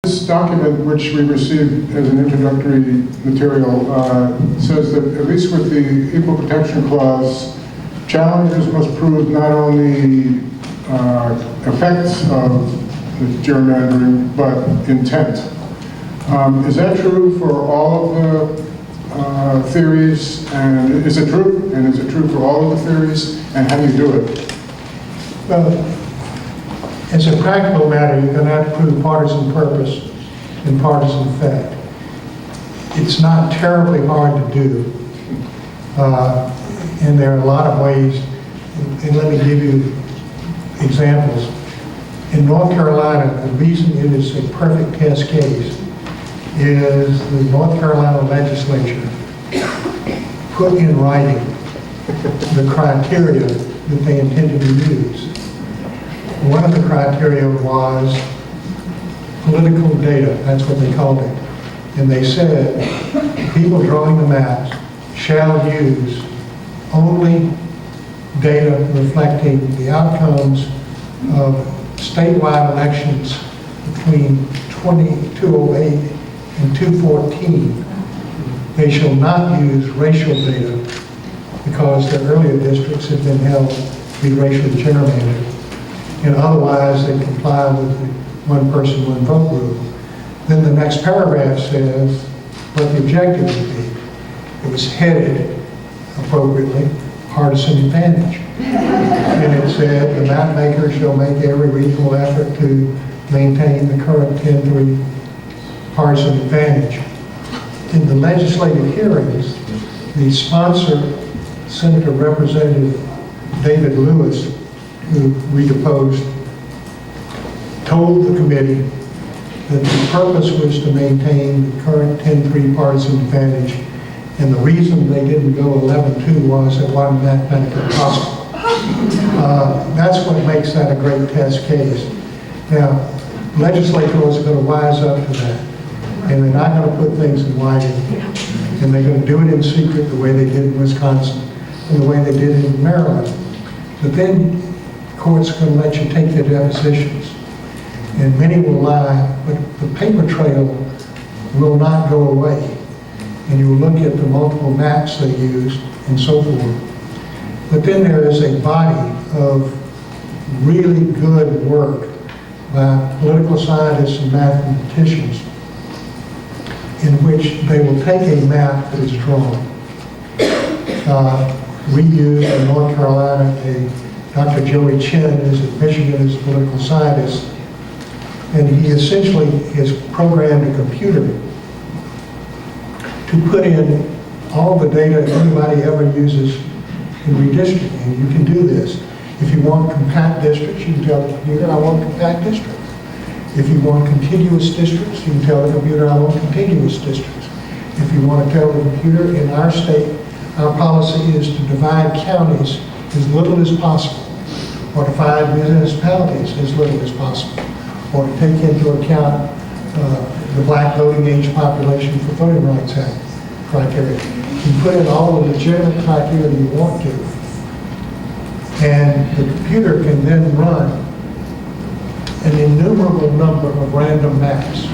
This document, which we received as an introductory material, says that at least with the Equal Protection Clause, challengers must prove not only effects of the gerrymandering, but intent. Is that true for all of the theories? And is it true? And is it true for all of the theories? And how do you do it? Well, as a practical matter, you're going to have to prove partisan purpose and partisan effect. It's not terribly hard to do, and there are a lot of ways, and let me give you examples. In North Carolina, the reason it is a perfect test case is the North Carolina legislature put in writing the criteria that they intended to use. One of the criteria was political data, that's what they called it. And they said, people drawing the maps shall use only data reflecting the outcomes of statewide elections between 2008 and 2014. They shall not use racial data because the earlier districts have been held to be racially gerrymandered. And otherwise they comply with the one person, one vote rule. Then the next paragraph says what the objective would be. It was headed appropriately, partisan advantage. And it said the map maker shall make every reasonable effort to maintain the current 10-3 partisan advantage. In the legislative hearings, the sponsor, Senator Representative David Lewis, who we deposed, told the committee that the purpose was to maintain the current 10-3 partisan advantage, and the reason they didn't go 11-2 was it wasn't mathematically possible. That's what makes that a great test case. Now, legislators are going to wise up to that, and they're not going to put things in writing, and they're going to do it in secret the way they did in Wisconsin and the way they did it in Maryland. But then courts are going to let you take their depositions, and many will lie, but the paper trail will not go away. And you will look at the multiple maps they used and so forth. But then there is a body of really good work by political scientists and mathematicians in which they will take a map that is drawn. We use in North Carolina Dr. Joey Chin, who's at Michigan as a political scientist, and he essentially has programmed a computer to put in all the data anybody ever uses in redistricting. You can do this. If you want compact districts, you can tell the computer, I want compact districts. If you want contiguous districts, you can tell the computer, I want contiguous districts. If you want to tell the computer, in our state, our policy is to divide counties as little as possible, or to divide municipalities as little as possible, or to take into account the black voting age population for Voting Rights Act criteria. You put in all the legitimate criteria you want to, and the computer can then run an innumerable number of random maps.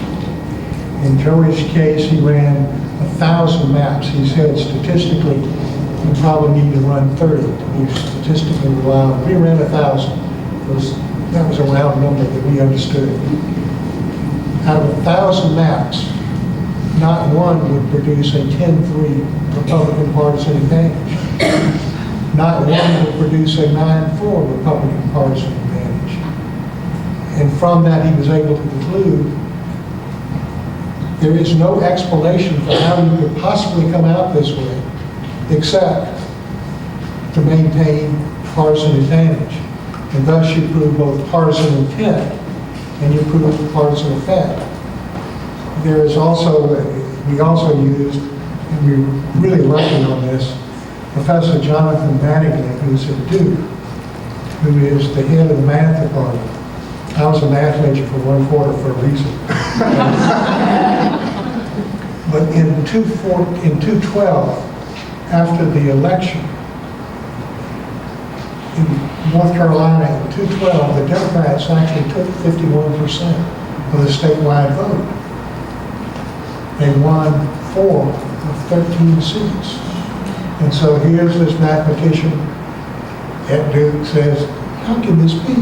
In Joey's case, he ran 1,000 maps. He said statistically, you probably need to run 30 to be statistically reliable. We ran 1,000. That was a round number that we understood. Out of 1,000 maps, not one would produce a 10-3 Republican partisan advantage. Not one would produce a 9-4 Republican partisan advantage. And from that, he was able to conclude there is no explanation for how you could possibly come out this way except to maintain partisan advantage. And thus you prove both partisan intent and you prove partisan effect. There is also, we also used, and we're really working on this, Professor Jonathan Mattingly, who's at Duke, who is the head of the math department. I was a math major for 1/4 for a reason. But in 2012, after the election, in North Carolina in 2012, the Democrats actually took 51% of the statewide vote. They won 4 of 13 seats. And so here's this mathematician at Duke says, how can this be?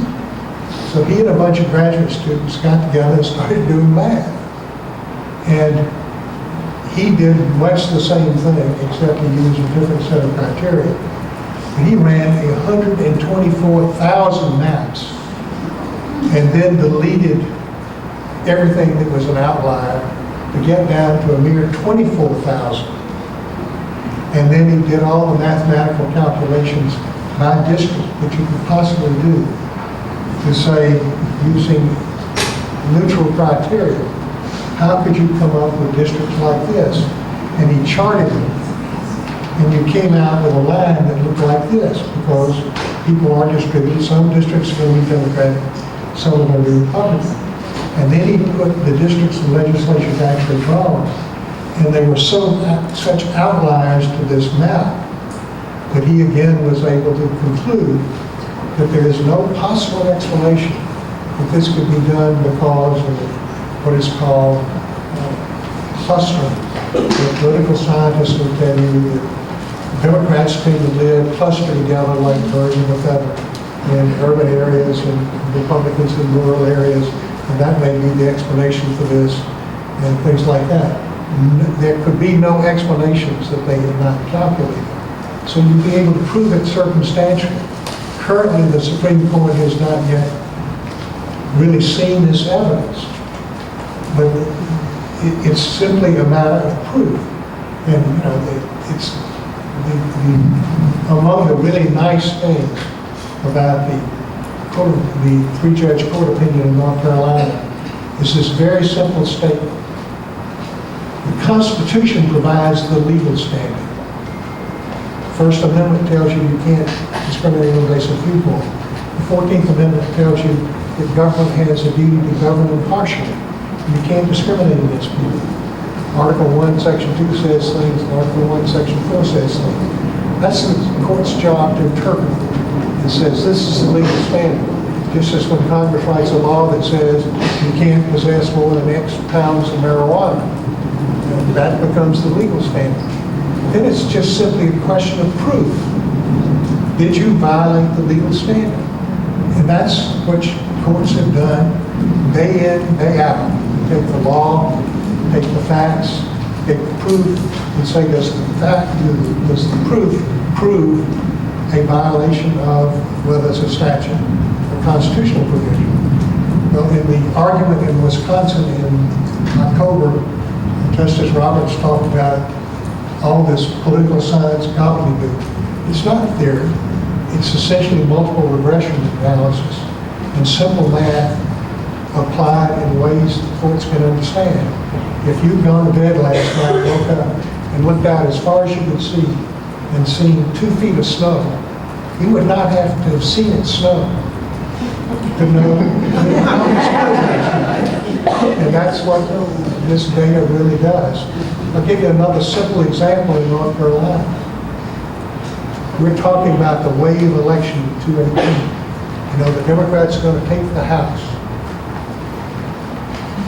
So he and a bunch of graduate students got together and started doing math. And he did much the same thing, except he used a different set of criteria. And he ran 124,000 maps and then deleted everything that was an outlier to get down to a mere 24,000. And then he did all the mathematical calculations by district that you could possibly do to say, using neutral criteria, how could you come up with districts like this? And he charted them. And you came out with a line that looked like this, because people are distributed. Some districts are going to be Democratic, some are going to be Republican. And then he put the districts the legislature actually drawn. And they were such outliers to this map that he again was able to conclude that there is no possible explanation that this could be done because of what is called clustering. The political scientists will tell you that Democrats tend to live clustered together like birds of a feather in urban areas and Republicans in rural areas, and that may be the explanation for this and things like that. There could be no explanations that they have not calculated. So you'd be able to prove it circumstantially. Currently, the Supreme Court has not yet really seen this evidence, but it's simply a matter of proof. And you know, it's among the really nice things about the three-judge court opinion in North Carolina is this very simple statement. The Constitution provides the legal standard. First Amendment tells you you can't discriminate on the basis of viewpoint. The 14th Amendment tells you that government has a duty to govern impartially. You can't discriminate against people. Article 1, Section 2 says things, and Article 1, Section 4 says things. That's the court's job to interpret it. It says this is the legal standard. Just as when Congress writes a law that says you can't possess more than X pounds of marijuana, that becomes the legal standard. Then it's just simply a question of proof. Did you violate the legal standard? And that's what courts have done day in, day out. Take the law, take the facts, take the proof, and say, does the proof prove a violation of whether it's a statute or constitutional provision? Well, in the argument in Wisconsin in October, Justice Roberts talked about all this political science gobbledygook. It's not a theory. It's essentially multiple regression analysis and simple math applied in ways that courts can understand. If you'd gone to bed last night, woke up, and looked out as far as you could see and seen 2 feet of snow, you would not have to have seen it snow to know. And that's what this data really does. I'll give you another simple example in North Carolina. We're talking about the wave election in 2018. You know, the Democrats are going to take the House.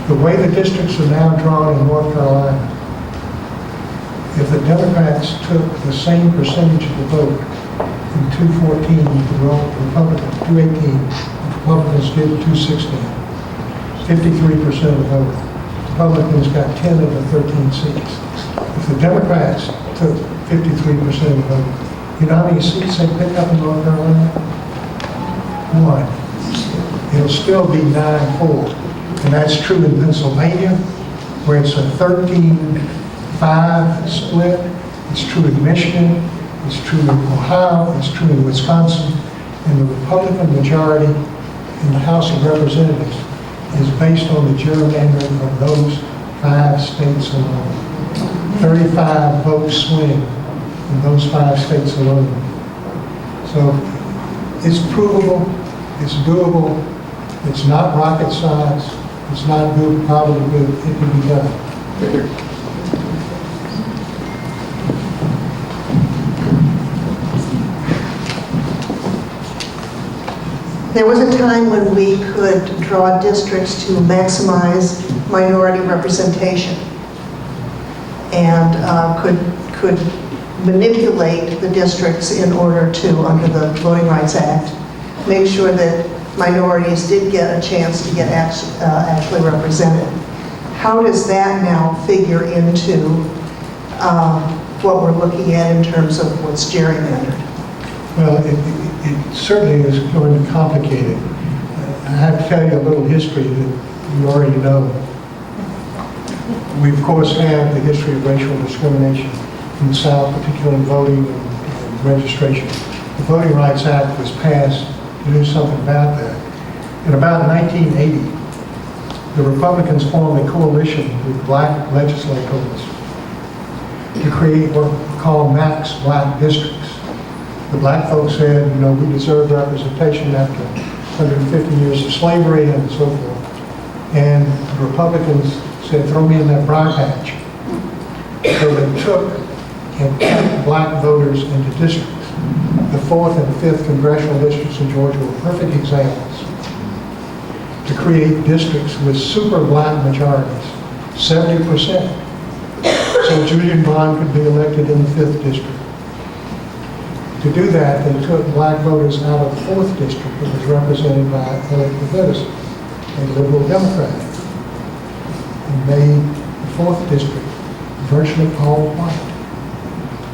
The way the districts are now drawn in North Carolina, if the Democrats took the same percentage of the vote in 214 to Republicans, 218, Republicans did 216, 53% of the vote. Republicans got 10 of the 13 seats. If the Democrats took 53% of the vote, you know how many seats they pick up in North Carolina? 1. It'll still be 9-4. And that's true in Pennsylvania, where it's a 13-5 split. It's true in Michigan. It's true in Ohio. It's true in Wisconsin. And the Republican majority in the House of Representatives is based on the gerrymandering of those 5 states alone. 35 votes swing in those 5 states alone. So it's provable, it's doable, it's not rocket science, it's not good, probably good, it can be done. There was a time when we could draw districts to maximize minority representation. and could manipulate the districts in order to, under the Voting Rights Act, make sure that minorities did get a chance to get actually represented. How does that now figure into what we're looking at in terms of what's gerrymandered? Well, it certainly is going to complicate it. I have to tell you a little history that you already know. We, of course, have the history of racial discrimination in the South, particularly in voting and registration. The Voting Rights Act was passed to do something about that. In about 1980, the Republicans formed a coalition with black legislators to create what we call max black districts. The black folks said, you know, we deserve representation after 150 years of slavery and so forth. And the Republicans said, throw me in that briar patch. So they took and put black voters into districts. The 4th and 5th congressional districts in Georgia were perfect examples to create districts with super black majorities, 70%. So Julian Bond could be elected in the 5th district. To do that, they took black voters out of the 4th district that was represented by elected voters, a liberal Democrat, and made the 4th district virtually all white,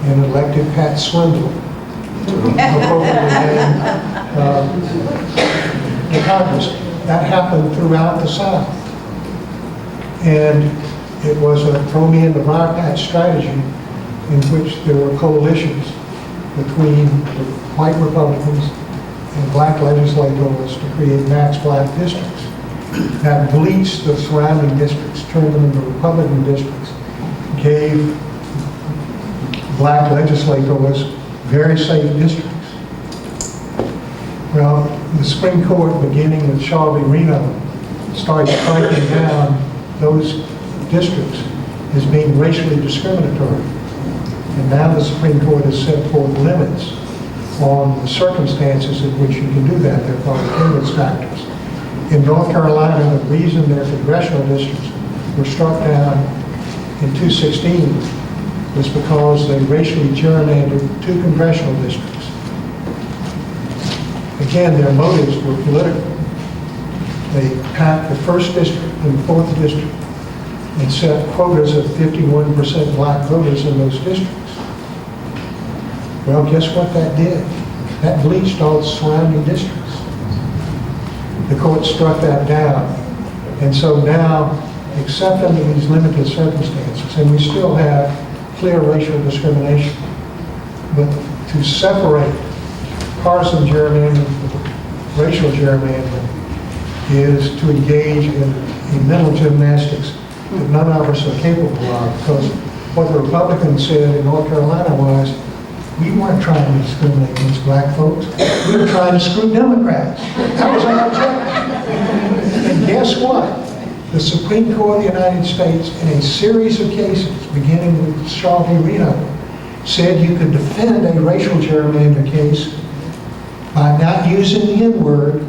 and elected Pat Swindle, appropriately named the Congress. That happened throughout the South. And it was a throw me in the briar patch strategy in which there were coalitions between the white Republicans and black legislators to create max black districts. That bleached the surrounding districts, turned them into Republican districts, gave black legislators very safe districts. Well, the Supreme Court, beginning with Shaw v. Reno, started striking down those districts as being racially discriminatory. And now the Supreme Court has set forth limits on the circumstances in which you can do that. They're called attendance factors. In North Carolina, the reason their congressional districts were struck down in 2016 was because they racially gerrymandered 2 congressional districts. Again, their motives were political. They packed the 1st district and the 4th district and set quotas of 51% black voters in those districts. Well, guess what that did? That bleached all the surrounding districts. The court struck that down. And so now, except under these limited circumstances, and we still have clear racial discrimination, but to separate partisan gerrymandering from racial gerrymandering is to engage in mental gymnastics that none of us are capable of, because what the Republicans said in North Carolina was, we weren't trying to discriminate against black folks, we were trying to screw Democrats. That was our objective. And guess what? The Supreme Court of the United States, in a series of cases, beginning with Shaw v. Reno, said you could defend a racial gerrymander case by not using the N-word,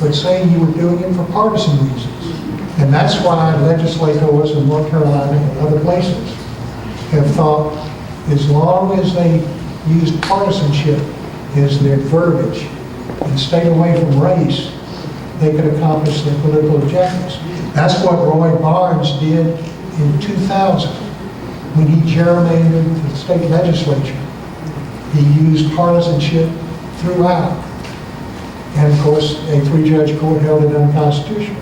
but saying you were doing it for partisan reasons. And that's why legislators in North Carolina and other places have thought as long as they used partisanship as their verbiage and stayed away from race, they could accomplish their political objectives. That's what Roy Barnes did in 2000 when he gerrymandered the state legislature. He used partisanship throughout. And of course, a 3-judge court held it unconstitutional.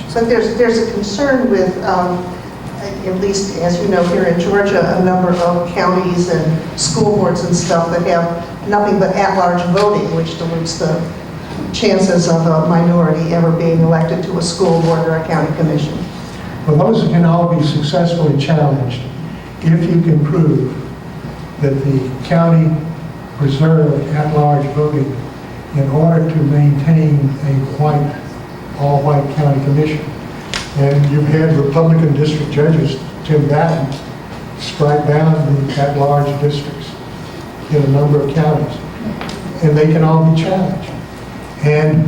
So there's a concern with, at least as you know here in Georgia, a number of counties and school boards and stuff that have nothing but at-large voting, which dilutes the chances of a minority ever being elected to a school board or a county commission. Well, those can all be successfully challenged if you can prove that the county preserved at-large voting in order to maintain a all-white county commission. And you've had Republican district judges, Tim Batten, strike down the at-large districts in a number of counties. And they can all be challenged. And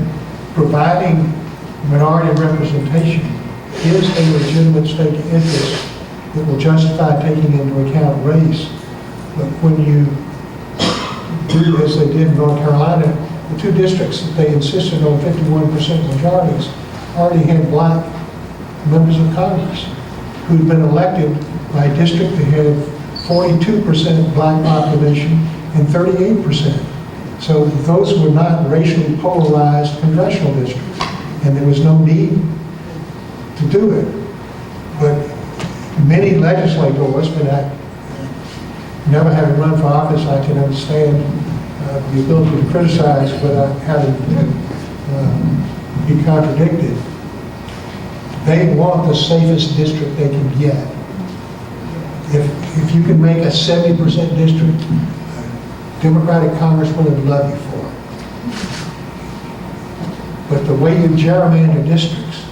providing minority representation is a legitimate state interest that will justify taking into account race. But when you do as they did in North Carolina, the two districts that they insisted on 51% majorities already had black members of Congress who'd been elected by a district that had 42% black population and 38%. So those were not racially polarized congressional districts, and there was no need to do it. But many legislators, but never having run for office, I can understand the ability to criticize without having to be contradicted. They want the safest district they can get. If you can make a 70% district, Democratic congressman would love you for it. But the way you gerrymander districts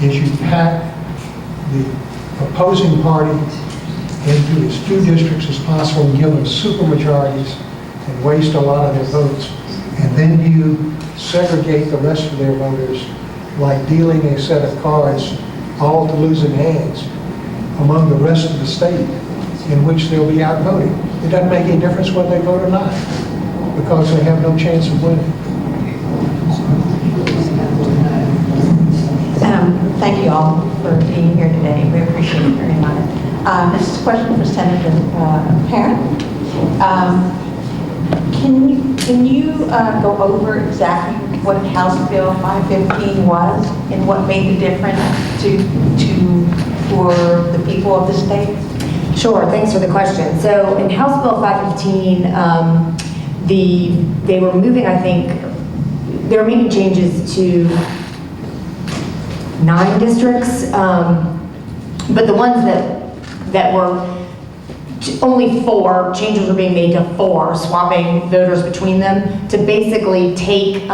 is you pack the opposing party into as few districts as possible and give them supermajorities and waste a lot of their votes. And then you segregate the rest of their voters like dealing a set of cards, all to losing hands, among the rest of the state, in which they'll be outvoted. It doesn't make any difference whether they vote or not, because they have no chance of winning. Thank you all for being here today. We appreciate it very much. This is a question for Senator Parent. Can you go over exactly what House Bill 515 was and what made the difference for the people of the state? Sure, thanks for the question. So in House Bill 515, they were moving, I think, they were making changes to 9 districts, but the ones that were only 4, changes were being made to 4, swapping voters between them to basically take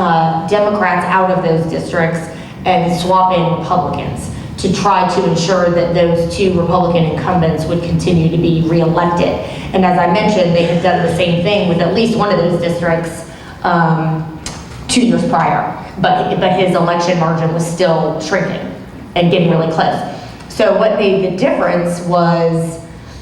Democrats out of those districts and swap in Republicans to try to ensure that those 2 Republican incumbents would continue to be reelected. And as I mentioned, they had done the same thing with at least one of those districts 2 years prior, but his election margin was still shrinking and getting really close. So what made the difference was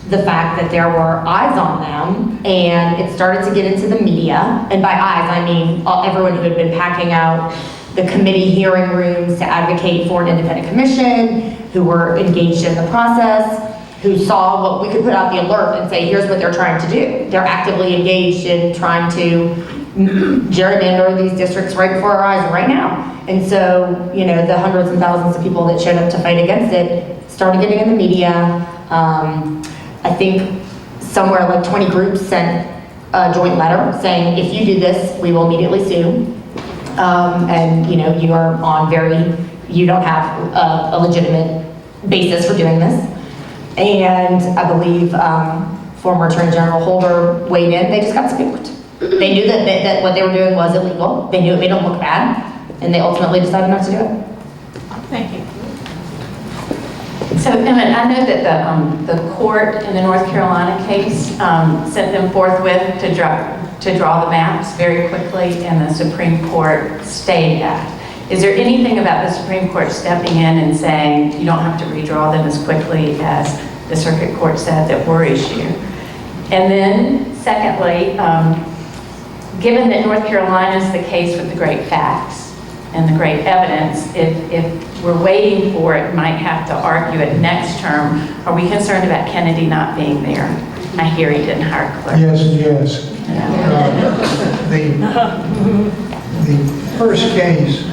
the fact that there were eyes on them, and it started to get into the media. And by eyes, I mean everyone who had been packing out the committee hearing rooms to advocate for an independent commission, who were engaged in the process, who saw what we could put out the alert and say, here's what they're trying to do. They're actively engaged in trying to gerrymander these districts right before our eyes right now. And so, you know, the hundreds and thousands of people that showed up to fight against it started getting in the media. I think somewhere like 20 groups sent a joint letter saying, if you do this, we will immediately sue. And you know, you are on you don't have a legitimate basis for doing this. And I believe former Attorney General Holder weighed in. They just got spooked. They knew that what they were doing was illegal. They knew it made them look bad, and they ultimately decided not to do it. Thank you. So, Emmet, I know that the court in the North Carolina case sent them forthwith to draw the maps very quickly, and the Supreme Court stayed that. Is there anything about the Supreme Court stepping in and saying you don't have to redraw them as quickly as the Circuit Court said that worries you? And then, secondly, given that North Carolina is the case with the great facts and the great evidence, if we're waiting for it, might have to argue it next term, are we concerned about Kennedy not being there? I hear he didn't hire clerks. Yes and yes. The first case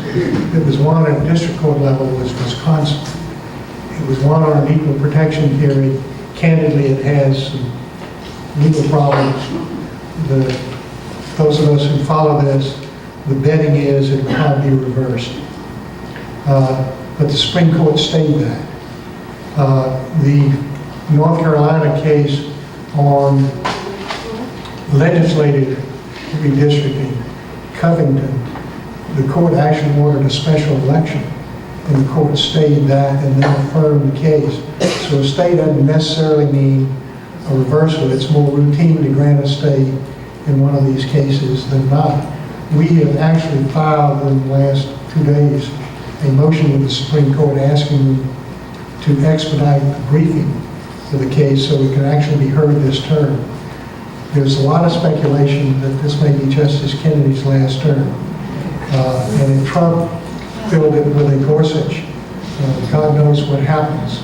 that was won at district court level was Wisconsin. It was won on an equal protection theory. Candidly, it has some legal problems. Those of us who follow this, the betting is it can't be reversed. But the Supreme Court stayed that. The North Carolina case on legislative redistricting, Covington, the court actually ordered a special election, and the court stayed that and then affirmed the case. So a stay doesn't necessarily mean a reversal. It's more routine to grant a stay in one of these cases than not. We have actually filed in the last 2 days a motion with the Supreme Court asking them to expedite the briefing for the case so it could actually be heard this term. There's a lot of speculation that this may be Justice Kennedy's last term. And if Trump filled it with a Gorsuch, God knows what happens.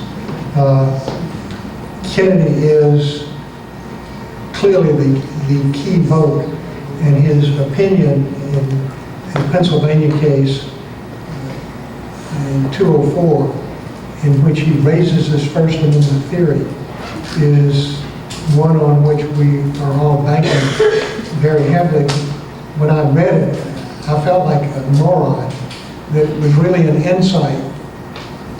Kennedy is clearly the key vote, and his opinion in the Pennsylvania case in 204, in which he raises this First Amendment theory, is one on which we are all banking very heavily. When I read it, I felt like a moron, that it was really an insight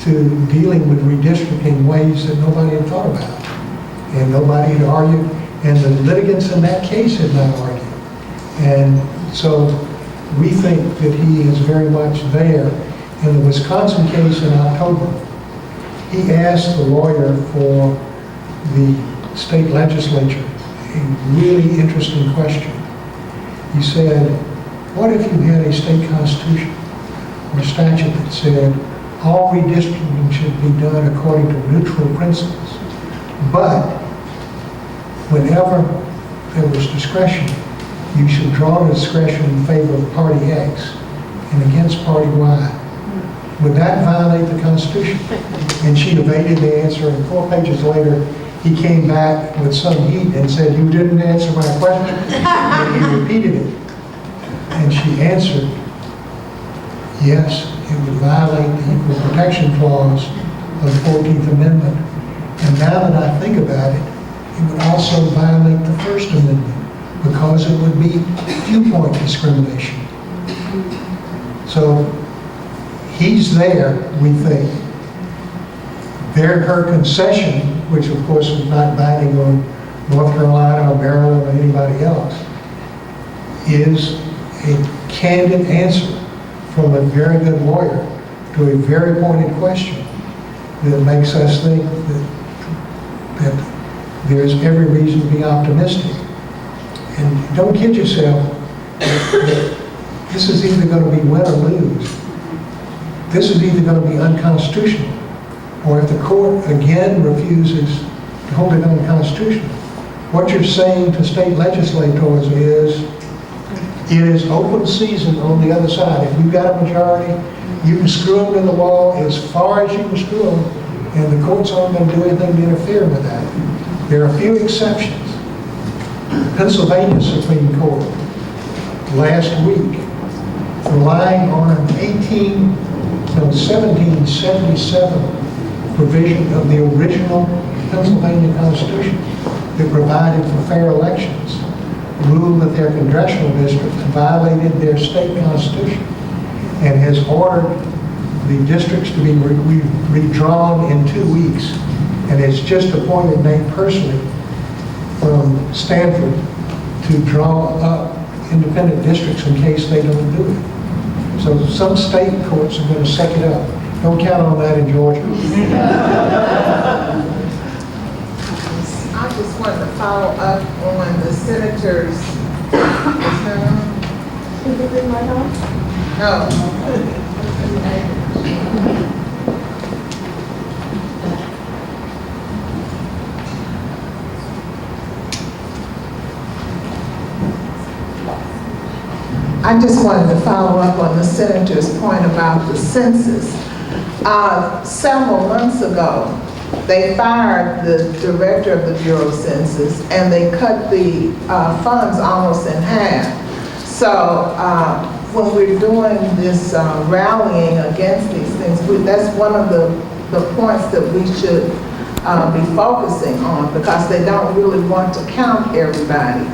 to dealing with redistricting ways that nobody had thought about. And nobody had argued, and the litigants in that case had not argued. And so we think that he is very much there. In the Wisconsin case in October, he asked the lawyer for the state legislature a really interesting question. He said, what if you had a state constitution or statute that said all redistricting should be done according to neutral principles, but whenever there was discretion, you should draw the discretion in favor of party X and against party Y? Would that violate the Constitution? And she evaded the answer, and 4 pages later, he came back with some heat and said, you didn't answer my question. And he repeated it. And she answered, yes, it would violate the Equal Protection Clause of the 14th Amendment. And now that I think about it, it would also violate the First Amendment because it would be viewpoint discrimination. So he's there, we think. Her concession, which of course is not binding on North Carolina or Maryland or anybody else, is a candid answer from a very good lawyer to a very pointed question that makes us think that there's every reason to be optimistic. And don't kid yourself, this is either going to be win or lose. This is either going to be unconstitutional, or if the court again refuses to hold it unconstitutional, what you're saying to state legislators is, it is open season on the other side. If you've got a majority, you can screw them to the wall as far as you can screw them, and the courts aren't going to do anything to interfere with that. There are a few exceptions. Pennsylvania Supreme Court last week, relying on an 1777 provision of the original Pennsylvania Constitution that provided for fair elections, ruled that their congressional district violated their state constitution and has ordered the districts to be redrawn in 2 weeks, and has just appointed Nate Persley from Stanford to draw up independent districts in case they don't do it. So some state courts are going to suck it up. Don't count on that in Georgia. I just wanted to follow up on the senators. No. I just wanted to follow up on the senator's point about the census. Several months ago, they fired the director of the Bureau of Census, and they cut the funds almost in half. So when we're doing this rallying against these things, that's one of the points that we should be focusing on, because they don't really want to count everybody.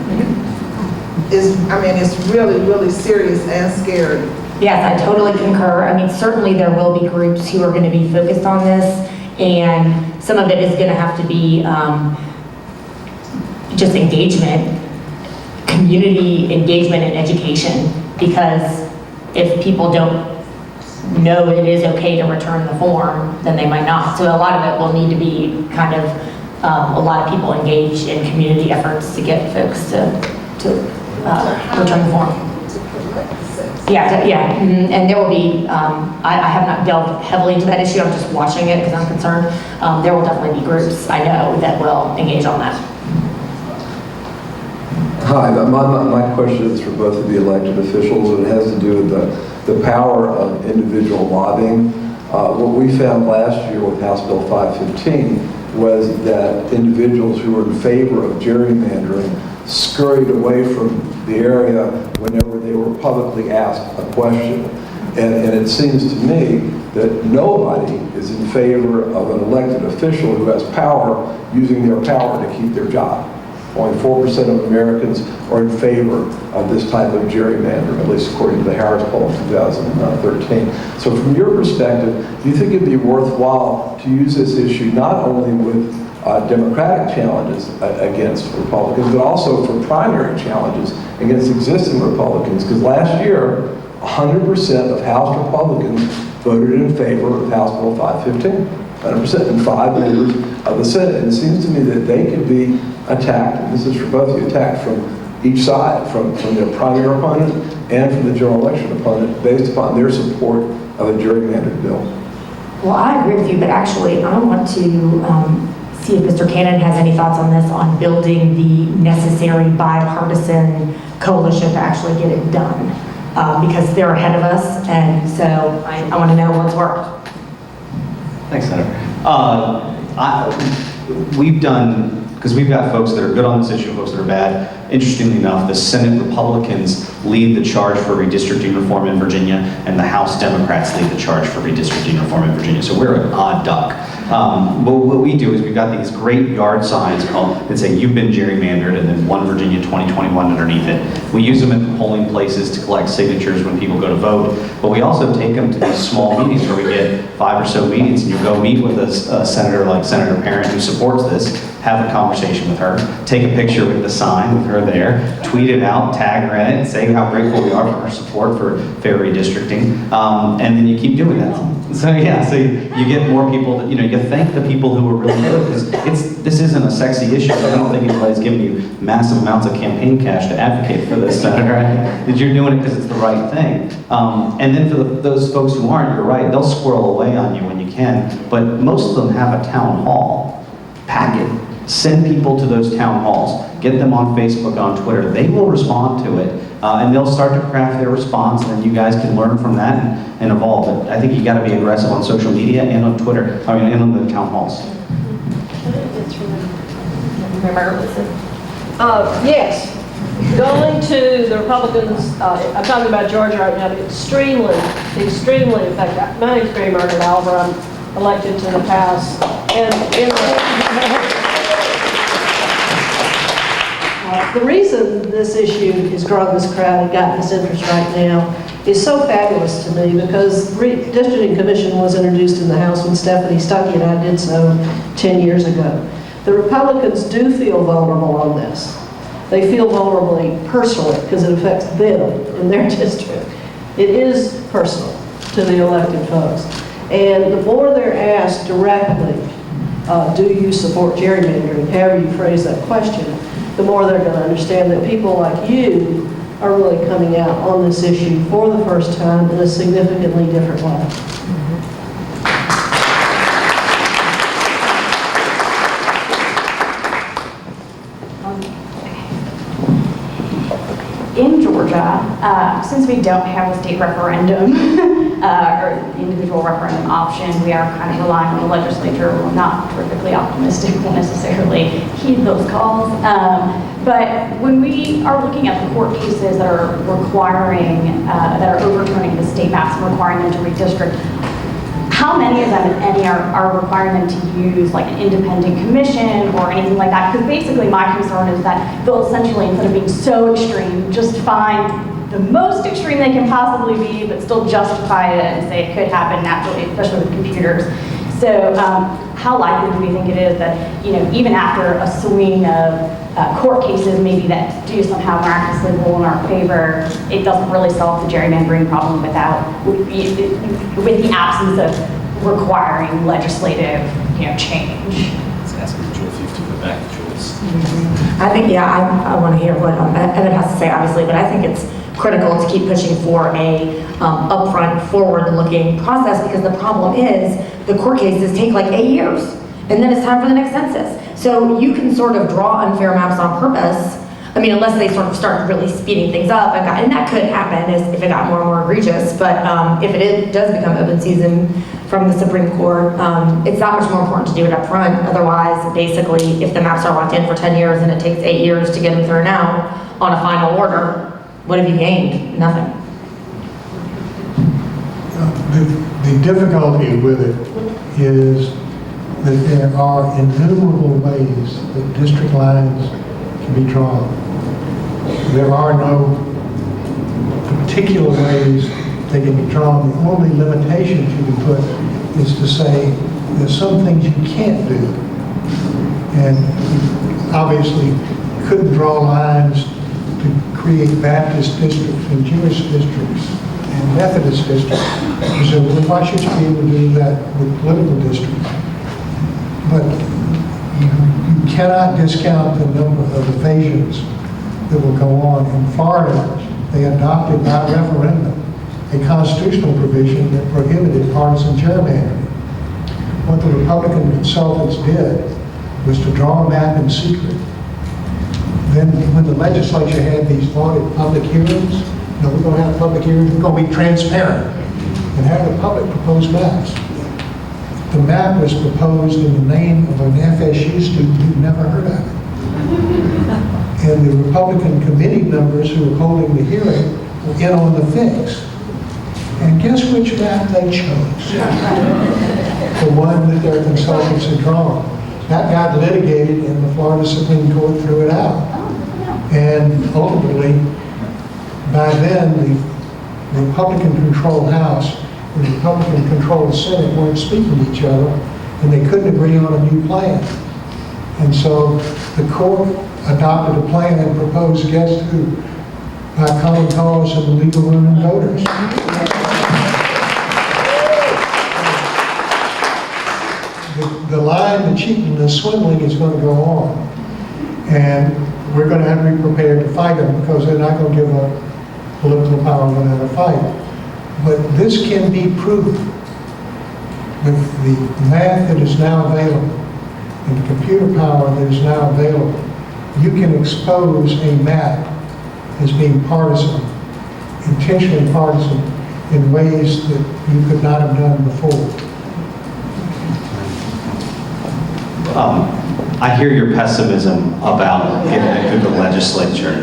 It's really, really serious and scary. Yes, I totally concur. I mean, certainly there will be groups who are going to be focused on this, and some of it is going to have to be just engagement, community engagement and education, because if people don't know it is okay to return the form, then they might not. So a lot of it will need to be kind of a lot of people engaged in community efforts to get folks to return the form. affect the census. And there will be, I have not delved heavily into that issue, I'm just watching it because I'm concerned. There will definitely be groups, I know, that will engage on that. Hi, my question is for both of the elected officials, and it has to do with the power of individual lobbying. What we found last year with House Bill 515 was that individuals who were in favor of gerrymandering scurried away from the area whenever they were publicly asked a question. And it seems to me that nobody is in favor of an elected official who has power using their power to keep their job. Only 4% of Americans are in favor of this type of gerrymandering, at least according to the Harris poll of 2013. So from your perspective, do you think it'd be worthwhile to use this issue not only with Democratic challenges against Republicans, but also for primary challenges against existing Republicans? Because last year, 100% of House Republicans voted in favor of House Bill 515. 100%, and 5 members of the Senate. And it seems to me that they could be attacked, and this is for both of you, attacked from each side, from their primary opponent and from the general election opponent, based upon their support of a gerrymandered bill. Well, I agree with you, but actually I want to see if Mr. Cannon has any thoughts on this, on building the necessary bipartisan coalition to actually get it done. Because they're ahead of us, and so I want to know what's worked. Thanks, Senator. We've done, because we've got folks that are good on this issue, folks that are bad. Interestingly enough, the Senate Republicans lead the charge for redistricting reform in Virginia, and the House Democrats lead the charge for redistricting reform in Virginia. So we're an odd duck. But what we do is we've got these great yard signs that say, "You've been gerrymandered," and then "One Virginia 2021" underneath it. We use them at the polling places to collect signatures when people go to vote, but we also take them to these small meetings where we get 5 or so meetings, and you go meet with a senator like Senator Parent who supports this, have a conversation with her, take a picture with the sign with her there, tweet it out, tag her in it, say how grateful we are for her support for fair redistricting, and then you keep doing that. So yeah, so you get more people that, you thank the people who are really good, because this isn't a sexy issue. I don't think anybody's giving you massive amounts of campaign cash to advocate for this, Senator. That you're doing it because it's the right thing. And then for those folks who aren't, you're right, they'll squirrel away on you when you can, but most of them have a town hall. Pack it. Send people to those town halls. Get them on Facebook, on Twitter. They will respond to it, and they'll start to craft their response, and then you guys can learn from that and evolve. But I think you got to be aggressive on social media and on Twitter, and on the town halls. Yes. Going to the Republicans, I'm talking about Georgia right now, extremely effective. My name's Mary Margaret Oliver. I'm elected to the House. And the reason this issue has grown this crowd and gotten this interest right now is so fabulous to me, because redistricting commission was introduced in the House when Stephanie Stuckey and I did so 10 years ago. The Republicans do feel vulnerable on this. They feel vulnerably personally because it affects them in their district. It is personal to the elected folks. And the more they're asked directly, do you support gerrymandering, however you phrase that question, the more they're going to understand that people like you are really coming out on this issue for the first time in a significantly different way. In Georgia, since we don't have a state referendum or individual referendum option, we are kind of relying on the legislature. We're not terrifically optimistic we'll necessarily heed those calls. But when we are looking at the court cases that are requiring, that are overturning the state maps and requiring them to redistrict, how many of them, if any, are requiring them to use like an independent commission or anything like that? Because basically my concern is that they'll essentially, instead of being so extreme, just find the most extreme they can possibly be, but still justify it and say it could happen naturally, especially with computers. So how likely do we think it is that, even after a swing of court cases maybe that do somehow miraculously rule in our favor, it doesn't really solve the gerrymandering problem with the absence of requiring legislative, change? I think, I want to hear what Emmet has to say, obviously, but I think it's critical to keep pushing for a upfront, forward-looking process, because the problem is the court cases take like 8 years, and then it's time for the next census. So you can sort of draw unfair maps on purpose. I mean, unless they sort of start really speeding things up, and that could happen if it got more and more egregious, but if it does become open season from the Supreme Court, it's that much more important to do it up front. Otherwise, basically, if the maps are locked in for 10 years and it takes 8 years to get them thrown out on a final order, what have you gained? Nothing. The difficulty with it is that there are innumerable ways that district lines can be drawn. There are no particular ways they can be drawn. The only limitations you can put is to say there's some things you can't do. And you obviously couldn't draw lines to create Baptist districts and Jewish districts and Methodist districts. So why should you be able to do that with political districts? But you cannot discount the number of evasions that will go on. In Florida, they adopted by referendum a constitutional provision that prohibited partisan gerrymandering. What the Republican consultants did was to draw a map in secret. Then when the legislature had these lauded public hearings, we're going to have public hearings, we're going to be transparent and have the public propose maps. The map was proposed in the name of an FSU student who'd never heard of it. And the Republican committee members who were holding the hearing were in on the fix. And guess which map they chose? The one that their consultants had drawn. That got litigated and the Florida Supreme Court threw it out. And ultimately, by then, the Republican-controlled House and the Republican-controlled Senate weren't speaking to each other, and they couldn't agree on a new plan. And so the court adopted a plan and proposed, guess who? By common cause of the legal room and voters. The line, the cheating, the swindling is going to go on. And we're going to have to be prepared to fight them because they're not going to give up political power without a fight. But this can be proven with the math that is now available and the computer power that is now available. You can expose a map as being partisan, intentionally partisan, in ways that you could not have done before. I hear your pessimism about getting it through the legislature.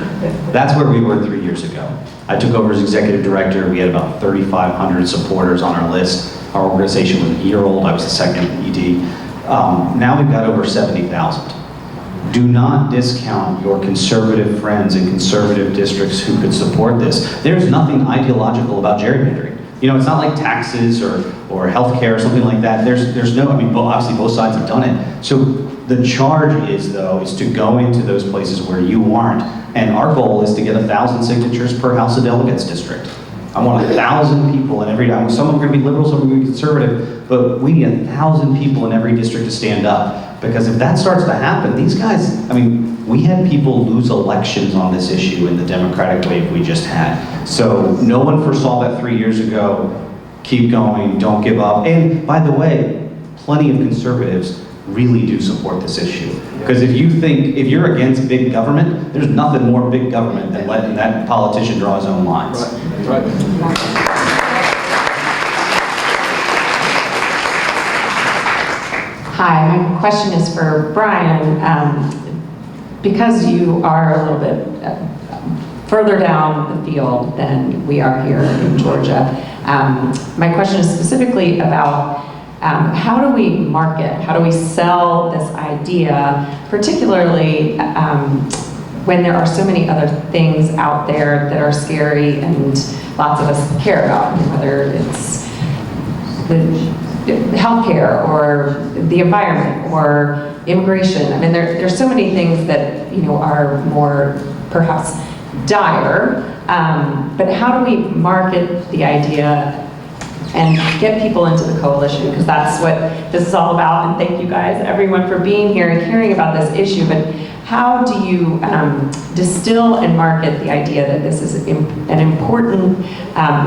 That's where we were 3 years ago. I took over as executive director. We had about 3,500 supporters on our list. Our organization was a year old. I was the second ED. Now we've got over 70,000. Do not discount your conservative friends in conservative districts who could support this. There's nothing ideological about gerrymandering. You know, it's not like taxes or healthcare or something like that. There's no, I mean, obviously both sides have done it. So the charge is, though, is to go into those places where you aren't. And our goal is to get 1,000 signatures per House of Delegates district. I want 1,000 people in every, some are going to be liberal, some are going to be conservative, but we need 1,000 people in every district to stand up. Because if that starts to happen, these guys, I mean, we had people lose elections on this issue in the Democratic wave we just had. So no one foresaw that 3 years ago. Keep going, don't give up. And by the way, plenty of conservatives really do support this issue. Because if you're against big government, there's nothing more big government than letting that politician draw his own lines. Right. Hi, my question is for Bryan. Because you are a little bit further down the field than we are here in Georgia, my question is specifically about how do we market, how do we sell this idea, particularly when there are so many other things out there that are scary and lots of us care about, whether it's the healthcare or the environment or immigration. I mean, there's so many things that, you know, are more perhaps dire, but how do we market the idea and get people into the coalition, because that's what this is all about. And thank you guys, everyone, for being here and hearing about this issue. But how do you distill and market the idea that this is an important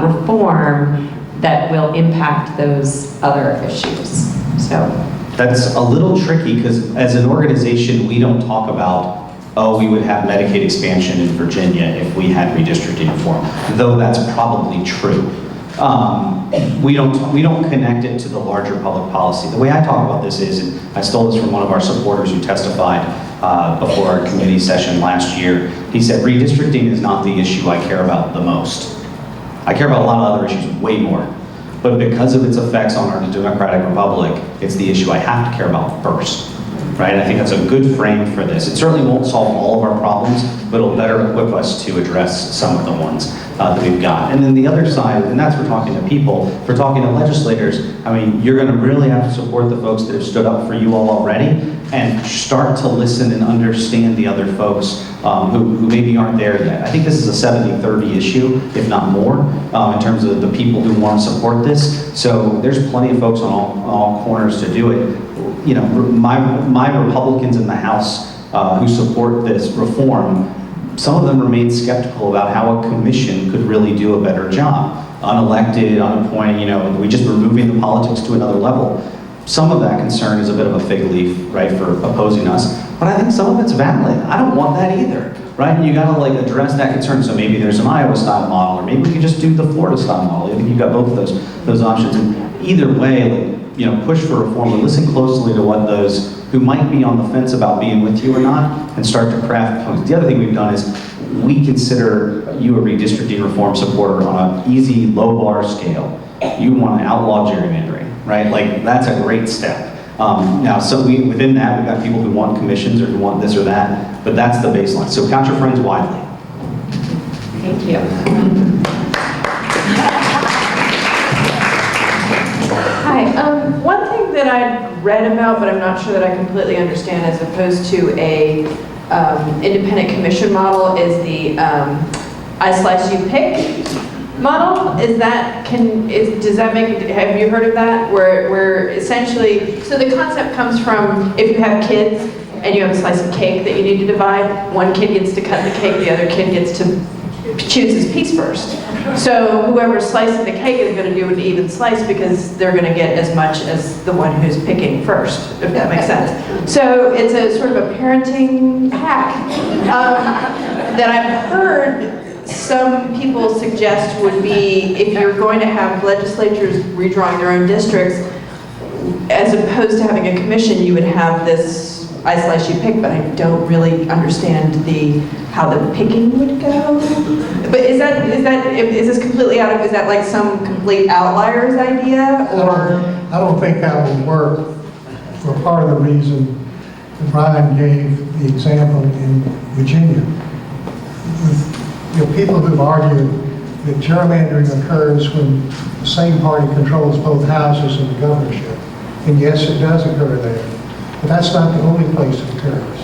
reform that will impact those other issues? So That's a little tricky because as an organization, we don't talk about, oh, we would have Medicaid expansion in Virginia if we had redistricting reform, though that's probably true. We don't connect it to the larger public policy. The way I talk about this is, and I stole this from one of our supporters who testified before our committee session last year. He said, redistricting is not the issue I care about the most. I care about a lot of other issues way more. But because of its effects on our democratic republic, it's the issue I have to care about first, right? I think that's a good frame for this. It certainly won't solve all of our problems, but it'll better equip us to address some of the ones that we've got. And then the other side, and that's for talking to people, for talking to legislators, I mean, you're gonna really have to support the folks that have stood up for you all already and start to listen and understand the other folks who maybe aren't there yet. I think this is a 70-30 issue, if not more, in terms of the people who want to support this. So there's plenty of folks on all corners to do it. You know, my Republicans in the House who support this reform, some of them remain skeptical about how a commission could really do a better job. Unelected, unappointed, you know, we just removing the politics to another level. Some of that concern is a bit of a fig leaf, right, for opposing us. But I think some of it's valid. I don't want that either, right? You gotta like address that concern. So maybe there's an Iowa-style model, or maybe we could just do the Florida-style model. I think you've got both of those options. And either way, like, you know, push for reform, but listen closely to what those who might be on the fence about being with you or not, and start to craft plans. The other thing we've done is we consider you a redistricting reform supporter on an easy, low bar scale. You want to outlaw gerrymandering, right? Like, that's a great step. Now, so within that, we've got people who want commissions or who want this or that, but that's the baseline. So count your friends widely. thank you. Hi. One thing that I read about, but I'm not sure that I completely understand, as opposed to a independent commission model, is the I slice you pick model. Is that does that make? Have you heard of that? Where essentially, so the concept comes from, if you have kids and you have a slice of cake that you need to divide, one kid gets to cut the cake, the other kid gets to choose his piece first. So whoever's slicing the cake is going to do an even slice because they're going to get as much as the one who's picking first, if that makes sense. So it's a sort of a parenting hack that I've heard some people suggest would be, if you're going to have legislatures redrawing their own districts, as opposed to having a commission, you would have this I slice you pick, but I don't really understand how the picking would go. But is this completely out of, is that like some complete outliers idea, or? I don't think that would work, for part of the reason Bryan gave the example in Virginia. You know, people who've argued that gerrymandering occurs when the same party controls both houses in the governorship. And yes, it does occur there. But that's not the only place it occurs.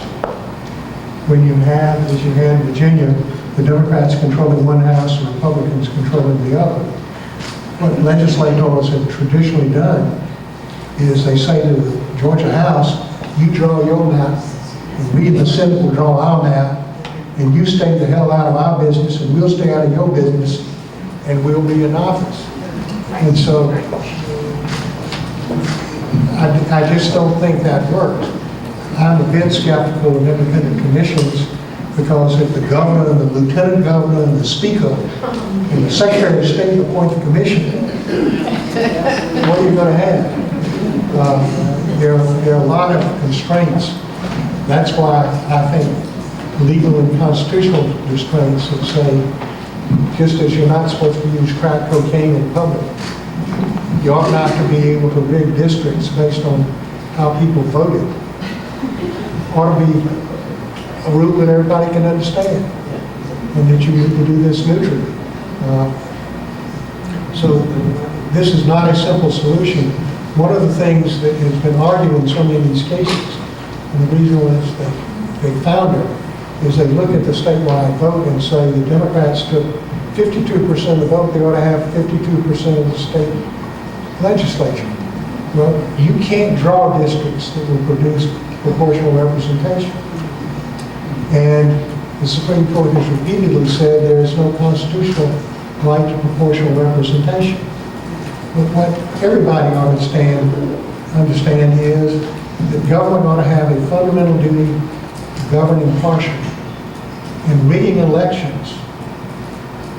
When you have, as you had in Virginia, the Democrats controlling one house and Republicans controlling the other, what legislators have traditionally done is they say to the Georgia House, you draw your map, and we in the Senate will draw our map, and you stay the hell out of our business, and we'll stay out of your business, and we'll be in office. And so, I just don't think that works. I'm a bit skeptical of independent commissions because if the governor and the lieutenant governor and the speaker and the secretary of state appoint the commission, what are you going to have? There are a lot of constraints. That's why I think legal and constitutional restraints that say, just as you're not supposed to use crack cocaine in public, you ought not to be able to rig districts based on how people voted. Ought to be a rule that everybody can understand, and that you need to do this neutrally. So this is not a simple solution. One of the things that has been argued in so many of these cases, and the reason was they found it, is they look at the statewide vote and say the Democrats took 52% of the vote, they ought to have 52% of the state legislature. Well, you can't draw districts that will produce proportional representation. And the Supreme Court has repeatedly said there is no constitutional right to proportional representation. But what everybody ought to understand is that government ought to have a fundamental duty to govern impartially. And rigging elections,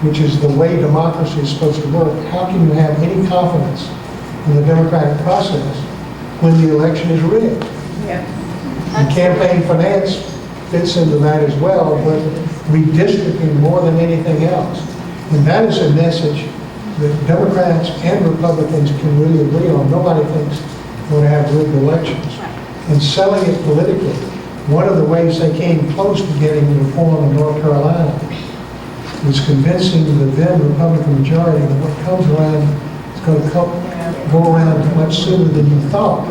which is the way democracy is supposed to work, how can you have any confidence in the democratic process when the election is rigged? And campaign finance fits into that as well, but redistricting more than anything else. And that is a message that Democrats and Republicans can really agree on. Nobody thinks we're going to have rigged elections. And selling it politically, one of the ways they came close to getting reform in North Carolina was convincing the then Republican majority that what comes around is going to go around much sooner than you thought.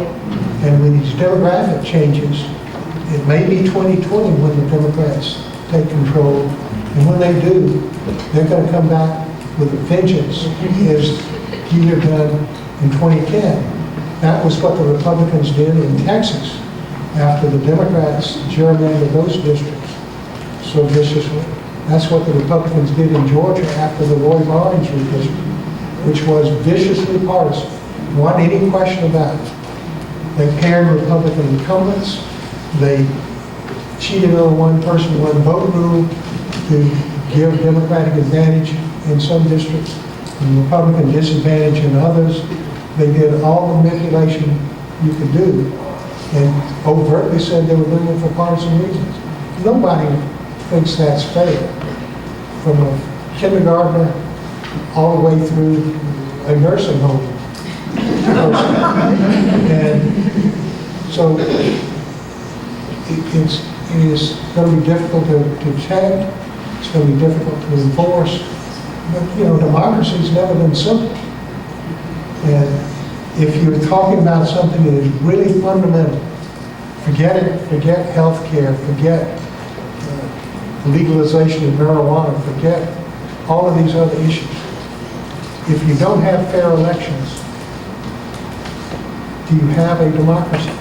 And with these demographic changes, it may be 2020 when the Democrats take control. And when they do, they're going to come back with a vengeance, as you have done in 2010. That was what the Republicans did in Texas after the Democrats gerrymandered those districts so viciously. That's what the Republicans did in Georgia after the Roy Barnes redistricting, which was viciously partisan. Wasn't any question about it. They paired Republican incumbents. They cheated on one-person, one-vote rule to give Democratic advantage in some districts and Republican disadvantage in others. They did all the manipulation you could do and overtly said they were doing it for partisan reasons. Nobody thinks that's fair. From a kindergartner all the way through a nursing home person. And so it is going to be difficult to check. It's going to be difficult to enforce. But, you know, democracy's never been simple. And if you're talking about something that is really fundamental, forget it, forget health care, forget legalization of marijuana, forget all of these other issues. If you don't have fair elections, do you have a democracy?